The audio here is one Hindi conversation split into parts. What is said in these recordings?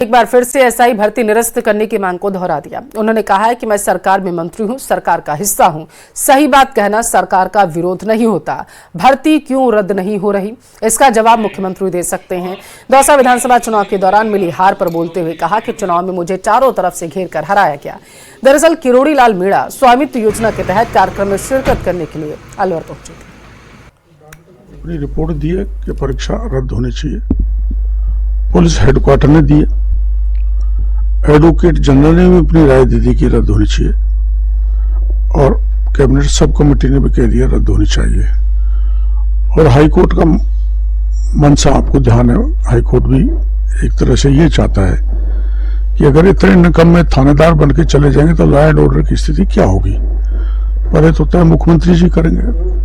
एक बार फिर से एसआई भर्ती निरस्त करने की मांग को दोहरा दिया। उन्होंने कहा है कि मैं सरकार में मंत्री हूं, सरकार का हिस्सा हूं। सही बात कहना सरकार का विरोध नहीं होता। भर्ती क्यों रद्द नहीं हो रही, इसका जवाब मुख्यमंत्री दे सकते हैं। दौसा विधानसभा चुनाव के दौरान मिली हार पर बोलते हुए कहा कि चुनाव में मुझे चारों तरफ से घेर कर हराया गया। दरअसल किरोड़ी लाल मीणा स्वामित्व योजना के तहत कार्यक्रम में शिरकत करने के लिए अलवर पहुंचे थे। अपनी रिपोर्ट दी है कि परीक्षा रद्द होनी चाहिए। पुलिस हेडक्वार्टर ने दी है। एडवोकेट जनरल ने भी अपनी राय दे दी कि रद्द होनी चाहिए और कैबिनेट सब कमेटी ने भी कह दिया रद्द होनी चाहिए। और हाईकोर्ट का मनसा आपको ध्यान है, हाईकोर्ट भी एक तरह से ये चाहता है कि अगर इतने निकम्मे थानेदार बन के चले जाएंगे तो लॉ एंड ऑर्डर की स्थिति क्या होगी। पर ये तो तय मुख्यमंत्री जी करेंगे।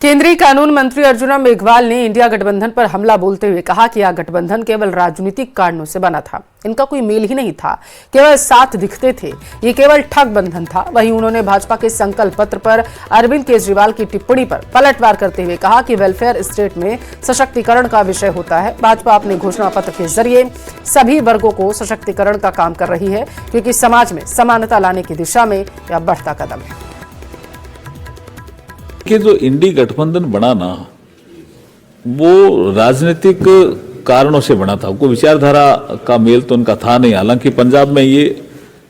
केंद्रीय कानून मंत्री अर्जुना मेघवाल ने इंडिया गठबंधन पर हमला बोलते हुए कहा कि यह गठबंधन केवल राजनीतिक कारणों से बना था। इनका कोई मेल ही नहीं था, केवल साथ दिखते थे। ये केवल ठग बंधन था। वहीं उन्होंने भाजपा के संकल्प पत्र पर अरविंद केजरीवाल की टिप्पणी पर पलटवार करते हुए कहा कि वेलफेयर स्टेट में सशक्तिकरण का विषय होता है। भाजपा अपने घोषणा पत्र के जरिए सभी वर्गों को सशक्तिकरण का काम कर रही है, क्योंकि समाज में समानता लाने की दिशा में यह बढ़ता कदम है। कि जो इंडी गठबंधन बना ना, वो राजनीतिक कारणों से बना था। कोई विचारधारा का मेल तो उनका था नहीं। हालांकि पंजाब में ये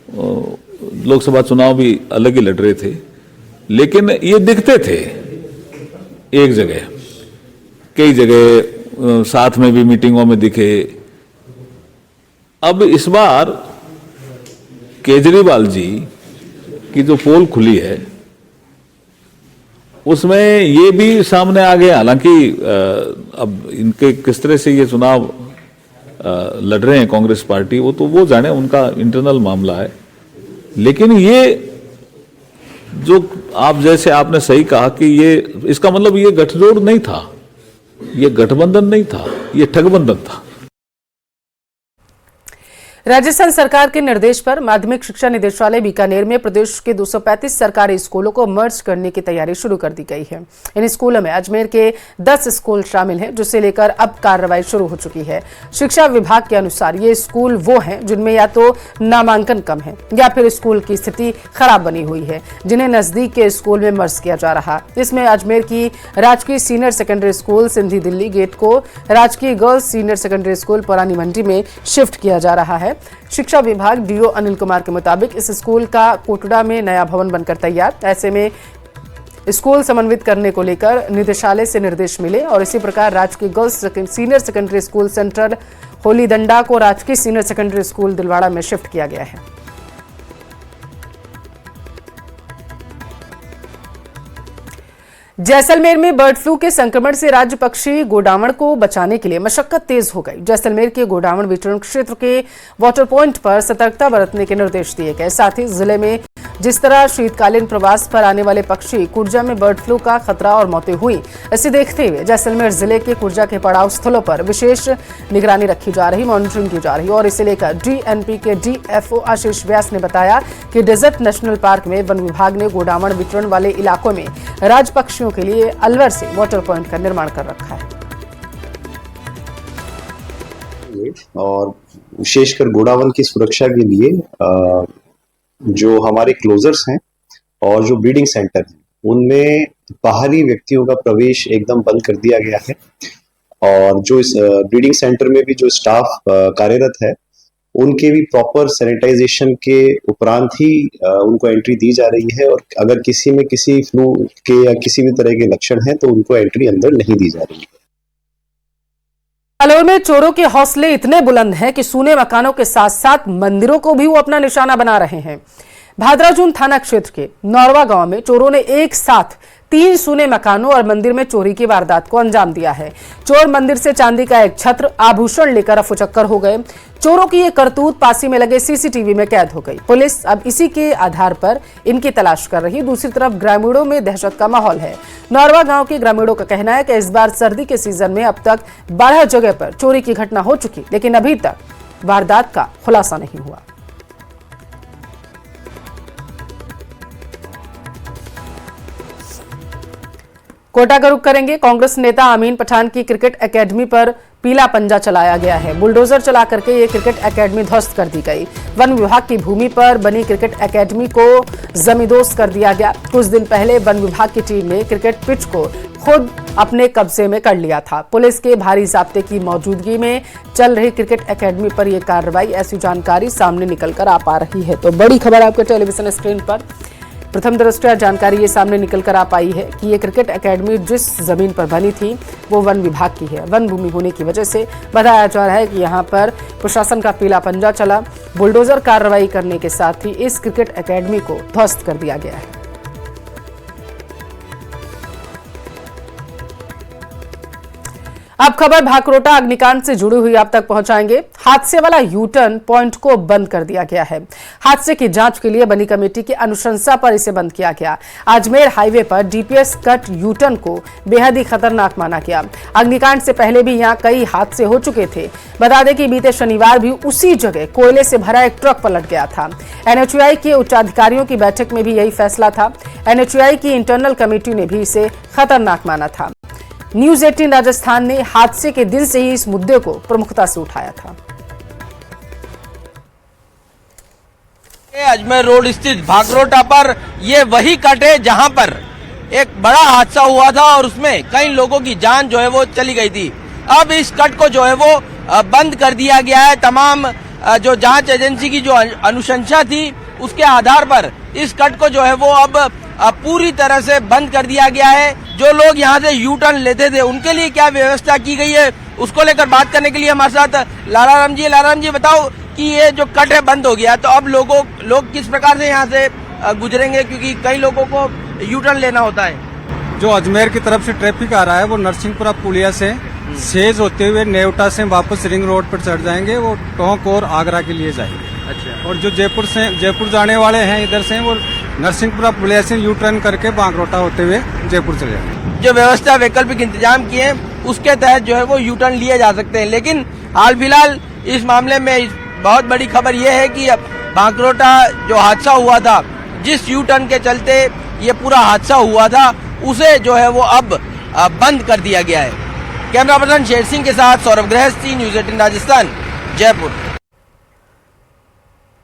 लोकसभा चुनाव भी अलग ही लड़ रहे थे, लेकिन ये दिखते थे एक जगह, कई जगह साथ में भी मीटिंगों में दिखे। अब इस बार केजरीवाल जी की जो पोल खुली है उसमें ये भी सामने आ गया। हालांकि अब इनके किस तरह से ये चुनाव लड़ रहे हैं कांग्रेस पार्टी, वो तो वो जाने, उनका इंटरनल मामला है। लेकिन ये जो आप जैसे आपने सही कहा कि ये इसका मतलब ये गठजोड़ नहीं था, ये गठबंधन नहीं था, ये ठगबंधन था। राजस्थान सरकार के निर्देश पर माध्यमिक शिक्षा निदेशालय बीकानेर में प्रदेश के 235 सरकारी स्कूलों को मर्ज करने की तैयारी शुरू कर दी गई है। इन स्कूलों में अजमेर के 10 स्कूल शामिल हैं, जिसे लेकर अब कार्रवाई शुरू हो चुकी है। शिक्षा विभाग के अनुसार ये स्कूल वो हैं जिनमें या तो नामांकन कम है या फिर स्कूल की स्थिति खराब बनी हुई है, जिन्हें नजदीक के स्कूल में मर्ज किया जा रहा। इसमें अजमेर की राजकीय senior secondary school Sindhi Delhi gate को राजकीय गर्ल्स सीनियर सेकेंडरी स्कूल पुरानी मंडी में शिफ्ट किया जा रहा है। शिक्षा विभाग डीओ अनिल कुमार के मुताबिक इस स्कूल का कोटड़ा में नया भवन बनकर तैयार। ऐसे में स्कूल समन्वित करने को लेकर निदेशालय से निर्देश मिले और इसी प्रकार राजकीय girls senior secondary school central Holidanda को राजकीय सीनियर सेकेंडरी स्कूल दिलवाड़ा में शिफ्ट किया गया है। जैसलमेर में बर्ड फ्लू के संक्रमण से राज्य पक्षी गोडावण को बचाने के लिए मशक्कत तेज हो गई। जैसलमेर के गोडावण विचरण क्षेत्र के वाटर पॉइंट पर सतर्कता बरतने के निर्देश दिए गए। साथ ही जिले में जिस तरह शीतकालीन प्रवास पर आने वाले पक्षी कुर्जा में बर्ड फ्लू का खतरा और मौतें हुई, इसे देखते हुए जैसलमेर जिले के कुर्जा के पड़ाव स्थलों पर विशेष निगरानी रखी जा रही, मॉनिटरिंग की जा रही। और इसे लेकर डीएनपी के डीएफओ आशीष व्यास ने बताया कि डेजर्ट नेशनल पार्क में वन विभाग ने गोडावण विचरण वाले इलाकों में राज पक्षियों के लिए अलवर से वाटर पॉइंट का निर्माण कर रखा है। और विशेषकर गोडावण की सुरक्षा के लिए जो हमारे क्लोजर्स हैं और जो ब्रीडिंग सेंटर हैं, उनमें बाहरी व्यक्तियों का प्रवेश एकदम बंद कर दिया गया है। और जो इस ब्रीडिंग सेंटर में भी जो स्टाफ कार्यरत है, उनके भी प्रॉपर सैनिटाइजेशन के उपरांत ही उनको एंट्री दी जा रही है। और अगर किसी में किसी फ्लू के या किसी भी तरह के लक्षण हैं तो उनको एंट्री अंदर नहीं दी जा रही है। अलवर में चोरों के हौसले इतने बुलंद हैं कि सूने मकानों के साथ साथ मंदिरों को भी वो अपना निशाना बना रहे हैं। भादराजून थाना क्षेत्र के नौरवा गांव में चोरों ने एक साथ 3 सूने मकानों और मंदिर में चोरी की वारदात को अंजाम दिया है। चोर मंदिर से चांदी का एक छत्र आभूषण लेकर अफुचक्कर हो गए। चोरों की ये करतूत पासी में लगे सीसीटीवी में कैद हो गई। पुलिस अब इसी के आधार पर इनकी तलाश कर रही। दूसरी तरफ ग्रामीणों में दहशत का माहौल है। नौरवा गांव के ग्रामीणों का कहना है कि इस बार सर्दी के सीजन में अब तक 12 जगह पर चोरी की घटना हो चुकी, लेकिन अभी तक वारदात का खुलासा नहीं हुआ। कोटा का रुख करेंगे। कांग्रेस नेता अमीन पठान की क्रिकेट एकेडमी पर पीला पंजा चलाया गया है। बुलडोजर चला करके ये क्रिकेट एकेडमी ध्वस्त कर दी गई। वन विभाग की भूमि पर बनी क्रिकेट एकेडमी को जमींदोज कर दिया गया। कुछ दिन पहले वन विभाग की टीम ने क्रिकेट पिच को खुद अपने कब्जे में कर लिया था। पुलिस के भारी जाब्ते की मौजूदगी में चल रही क्रिकेट एकेडमी पर यह कार्रवाई, ऐसी जानकारी सामने निकलकर आ पा रही है। तो बड़ी खबर आपके टेलीविजन स्क्रीन पर प्रथम दृष्टया जानकारी ये सामने निकलकर आ पाई है कि ये क्रिकेट एकेडमी जिस जमीन पर बनी थी वो वन विभाग की है। वन भूमि होने की वजह से बताया जा रहा है कि यहाँ पर प्रशासन का पीला पंजा चला। बुलडोजर कार्रवाई करने के साथ ही इस क्रिकेट एकेडमी को ध्वस्त कर दिया गया है। अब खबर भाकरोटा अग्निकांड से जुड़ी हुई आप तक पहुंचाएंगे। हादसे वाला यू टर्न पॉइंट को बंद कर दिया गया है। हादसे की जांच के लिए बनी कमेटी की अनुशंसा पर इसे बंद किया गया। अजमेर हाईवे पर डीपीएस कट यू टर्न को बेहद ही खतरनाक माना गया। अग्निकांड से पहले भी यहां कई हादसे हो चुके थे। बता दें कि बीते शनिवार भी उसी जगह कोयले से भरा एक ट्रक पलट गया था। एनएचएआई के उच्चाधिकारियों की बैठक में भी यही फैसला था। एनएचएआई की इंटरनल कमेटी ने भी इसे खतरनाक माना था। न्यूज 18 राजस्थान ने हादसे के दिन से ही इस मुद्दे को प्रमुखता से उठाया था। अजमेर रोड स्थित भाकरोटा पर ये वही कट है जहां पर एक बड़ा हादसा हुआ था और उसमें कई लोगों की जान जो है वो चली गई थी। अब इस कट को जो है वो बंद कर दिया गया है। तमाम जो जांच एजेंसी की जो अनुशंसा थी उसके आधार पर इस कट को जो है वो अब पूरी तरह से बंद कर दिया गया है। जो लोग यहाँ से यू टर्न लेते थे उनके लिए क्या व्यवस्था की गई है उसको लेकर बात करने के लिए हमारे साथ लालाराम जी बताओ कि ये जो कट है बंद हो गया तो अब लोग किस प्रकार से यहाँ से गुजरेंगे, क्योंकि कई लोगों को यू टर्न लेना होता है। जो अजमेर की तरफ से ट्रैफिक आ रहा है वो नरसिंहपुरा पुलिया से सेज होते हुए नेवटा से वापस रिंग रोड पर चढ़ जाएंगे, वो टोंक और आगरा के लिए जाएंगे। अच्छा। और जो जयपुर जाने वाले हैं इधर से वो नरसिंहपुरा पुलिया से यू टर्न करके भाकरोटा होते हुए जयपुर चले जाएंगे। जो व्यवस्था वैकल्पिक इंतजाम किए हैं उसके तहत जो है वो यू टर्न लिए जा सकते हैं। लेकिन हाल फिलहाल इस मामले में बहुत बड़ी खबर यह है कि अब भाकरोटा जो हादसा हुआ था, जिस यू टर्न के चलते ये पूरा हादसा हुआ था, उसे जो है वो अब बंद कर दिया गया है। कैमरा पर्सन शेर सिंह के साथ सौरभ गृहस्थी, न्यूज 18 राजस्थान, जयपुर।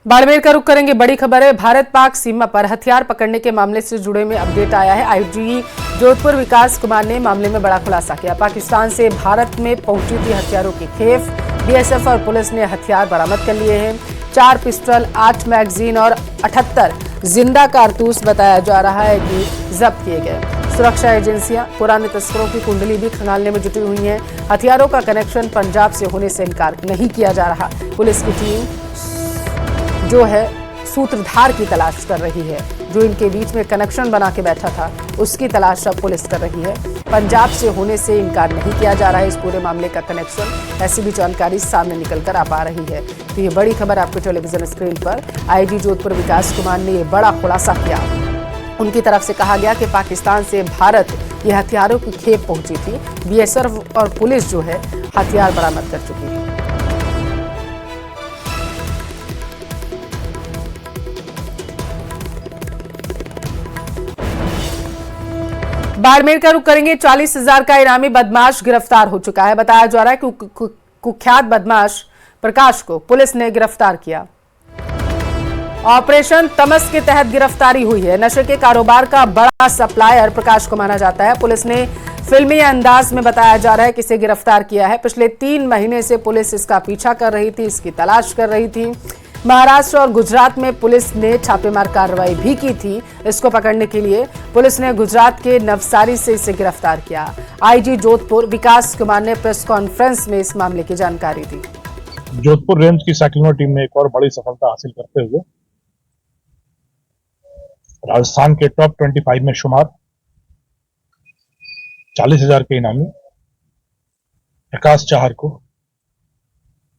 बाड़मेर का रुख करेंगे। बड़ी खबर है, भारत पाक सीमा पर हथियार पकड़ने के मामले से जुड़े में अपडेट आया है। आईजी जोधपुर विकास कुमार ने मामले में बड़ा खुलासा किया। पाकिस्तान से भारत में पहुंची थी हथियारों की खेप। बीएसएफ और पुलिस ने हथियार बरामद कर लिए हैं। 4 पिस्टल, 8 मैगजीन और 78 जिंदा कारतूस बताया जा रहा है कि जब्त किए गए। सुरक्षा एजेंसियां पुराने तस्करों की कुंडली भी खंगालने में जुटी हुई हैं। हथियारों का कनेक्शन पंजाब से होने से इनकार नहीं किया जा रहा। पुलिस की टीम जो है सूत्रधार की तलाश कर रही है। जो इनके बीच में कनेक्शन बना के बैठा था उसकी तलाश अब पुलिस कर रही है। पंजाब से होने से इनकार नहीं किया जा रहा है इस पूरे मामले का कनेक्शन, ऐसी भी जानकारी सामने निकल कर आ पा रही है। तो ये बड़ी खबर आपके टेलीविजन स्क्रीन पर। आईजी जोधपुर विकास कुमार ने ये बड़ा खुलासा किया। उनकी तरफ से कहा गया कि पाकिस्तान से भारत ये हथियारों की खेप पहुंची थी। बीएसएफ और पुलिस जो है हथियार बरामद कर चुकी है। बाड़मेर का रुख करेंगे। 40,000 का इनामी बदमाश गिरफ्तार हो चुका है। बताया जा रहा है कि कुख्यात बदमाश प्रकाश को पुलिस ने गिरफ्तार किया। ऑपरेशन तमस के तहत गिरफ्तारी हुई है। नशे के कारोबार का बड़ा सप्लायर प्रकाश को माना जाता है। पुलिस ने फिल्मी अंदाज में बताया जा रहा है कि इसे गिरफ्तार किया है। पिछले 3 महीने से पुलिस इसका पीछा कर रही थी, इसकी तलाश कर रही थी। महाराष्ट्र और गुजरात में पुलिस ने छापेमार कार्रवाई भी की थी इसको पकड़ने के लिए। पुलिस ने गुजरात के नवसारी से इसे गिरफ्तार किया। आईजी जोधपुर विकास कुमार ने प्रेस कॉन्फ्रेंस में इस मामले की जानकारी दी। जोधपुर रेंज की साइक्लिंग टीम ने एक और बड़ी सफलता हासिल करते हुए राजस्थान के टॉप 25 में शुमार 40,000 के इनामी प्रकाश चाहर को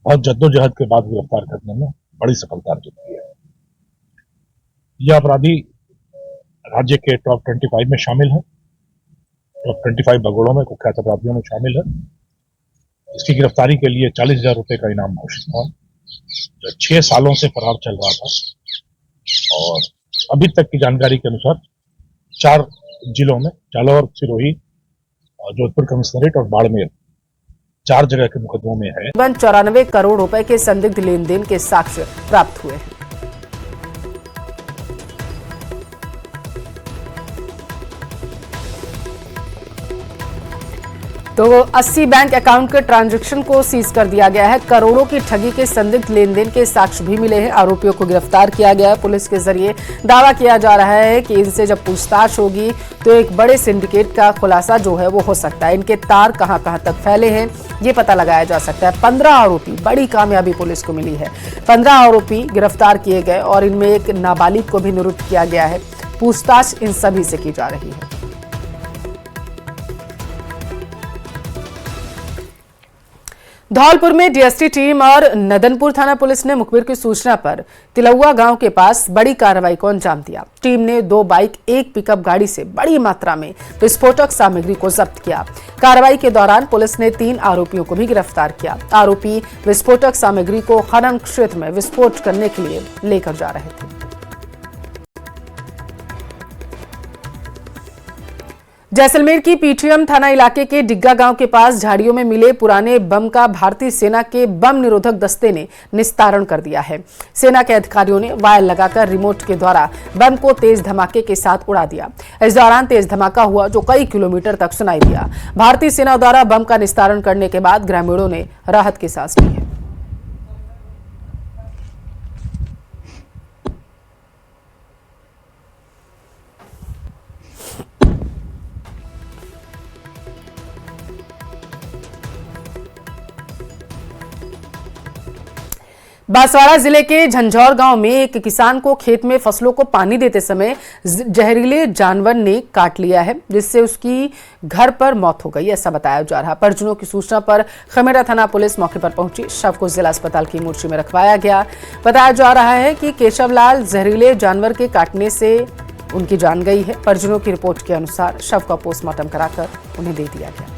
बहुत जद्दोजहद के बाद गिरफ्तार करने में बड़ी सफलता अर्जित की है। यह अपराधी राज्य के टॉप 25 में शामिल है। टॉप 25 भगोड़ों में कुख्यात अपराधियों में शामिल है। इसकी गिरफ्तारी के लिए 40,000 रुपए का इनाम घोषित था। जो 6 सालों से फरार चल रहा था और अभी तक की जानकारी के अनुसार 4 जिलों में जालौर, सिरोही, जोधपुर कमिश्नरेट और बाड़मेर 4 जगह के मुकदमों में है। 94 करोड़ रुपए के संदिग्ध लेन देन के साक्ष्य प्राप्त हुए हैं। तो 80 बैंक अकाउंट के ट्रांजैक्शन को सीज कर दिया गया है। करोड़ों की ठगी के संदिग्ध लेन देन के साक्ष्य भी मिले हैं। आरोपियों को गिरफ्तार किया गया है। पुलिस के जरिए दावा किया जा रहा है कि इनसे जब पूछताछ होगी तो एक बड़े सिंडिकेट का खुलासा जो है वो हो सकता है। इनके तार कहां कहां तक फैले हैं ये पता लगाया जा सकता है। 15 आरोपी, बड़ी कामयाबी पुलिस को मिली है। 15 आरोपी गिरफ्तार किए गए और इनमें एक नाबालिग को भी निरुद्ध किया गया है। पूछताछ इन सभी से की जा रही है। धौलपुर में डीएसटी टीम और नदनपुर थाना पुलिस ने मुखबिर की सूचना पर तिलौआ गांव के पास बड़ी कार्रवाई को अंजाम दिया। टीम ने 2 बाइक, 1 पिकअप गाड़ी से बड़ी मात्रा में विस्फोटक सामग्री को जब्त किया। कार्रवाई के दौरान पुलिस ने 3 आरोपियों को भी गिरफ्तार किया। आरोपी विस्फोटक सामग्री को खनन क्षेत्र में विस्फोट करने के लिए लेकर जा रहे थे। जैसलमेर की पीटीएम थाना इलाके के डिग्गा गांव के पास झाड़ियों में मिले पुराने बम का भारतीय सेना के बम निरोधक दस्ते ने निस्तारण कर दिया है। सेना के अधिकारियों ने वायर लगाकर रिमोट के द्वारा बम को तेज धमाके के साथ उड़ा दिया। इस दौरान तेज धमाका हुआ जो कई किलोमीटर तक सुनाई दिया। भारतीय सेना द्वारा बम का निस्तारण करने के बाद ग्रामीणों ने राहत की सांस ली है। बांसवाड़ा जिले के झंझौर गांव में एक किसान को खेत में फसलों को पानी देते समय जहरीले जानवर ने काट लिया है, जिससे उसकी घर पर मौत हो गई, ऐसा बताया जा रहा। परिजनों की सूचना पर खमेरा थाना पुलिस मौके पर पहुंची। शव को जिला अस्पताल की मोर्ची में रखवाया गया। बताया जा रहा है कि केशवलाल जहरीले जानवर के काटने से उनकी जान गई है। परिजनों की रिपोर्ट के अनुसार शव का पोस्टमार्टम कराकर उन्हें दे दिया गया।